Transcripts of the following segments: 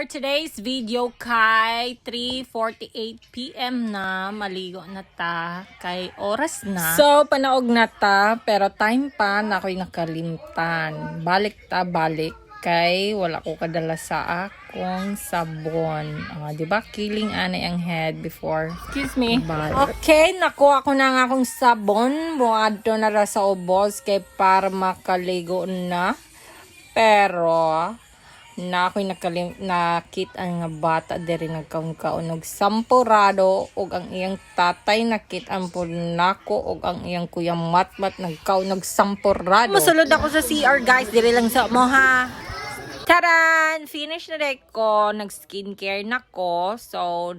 for today's video kay 3:48 PM na maligo na ta kay oras na. So panaog na ta pero time pa na ako'y nakalimtan. Balik kay wala ko kadala sa akong sabon. Di ba? Killing anay ang head before. Excuse me. Okay, nakuha ko na nga akong sabon. Buadto na ra sa ubos kay para makaligo na. Pero na ako'y nakita nga bata diri nagkaon-kaunog sampurado og ang iyang tatay nakitaan po nako og ang iyang kuya matmat nagkaunog sampurado. Musulod ako sa CR guys, diri lang sa mo ha. Taran! Finish na rin ko, nag-skincare na ko. So,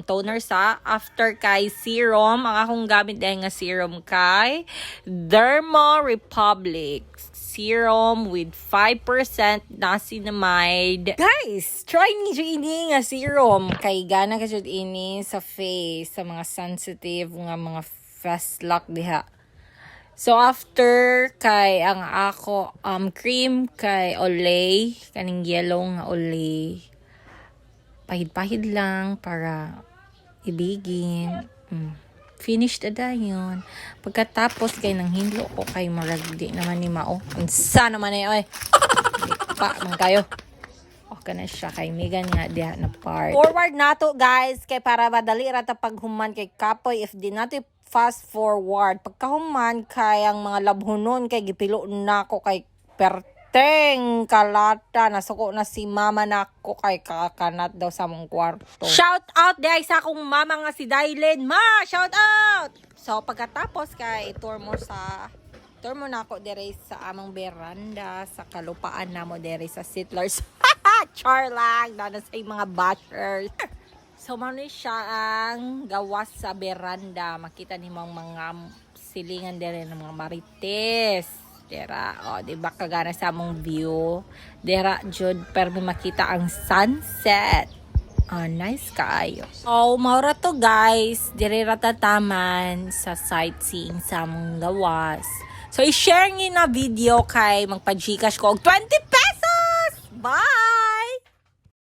toner sa. After kay serum, ang akong gamit dahil nga serum kay Derma Republic. Serum with 5% niacinamide. Guys, try niyo ini nga serum. Kay gana ka jud ini sa face, sa mga sensitive nga mga face lock diha. So after kay ang ako cream kay Olay, kaning yellow nga Olay. Pahid-pahid lang para ibigin. Finished na yun. Pagkatapos kay nang hinlo ko kay maragdi naman ni Mao. Unsa naman ay oy. Pa man kayo. Okay na siya kay Megan nga diha na part. Forward nato guys kay para madali ra ta paghuman kay kapoy if di nato fast forward. Pagkahuman kay ang mga labhonon kay gipilo nako kay perteng kalata nasuko na si mama nako kay kakanat daw sa mong kwarto. Shout out dai sa akong mama nga si Dailin. Ma, shout out. So pagkatapos kay tour mo nako dere sa among beranda sa kalupaan namo dere sa Settlers. Char lang dana sa mga bashers. So, mano siya ang gawas sa beranda. Makita ni mga silingan dere ng mga marites. Dera, diba kagana sa among view. Dera, jud, pero makita ang sunset. Nice kaayo. So, maura to guys. Dere ratataman sa sightseeing sa among gawas. So, i-share nyo na video kay magpa-Gcash ko og 20 pesos! Bye!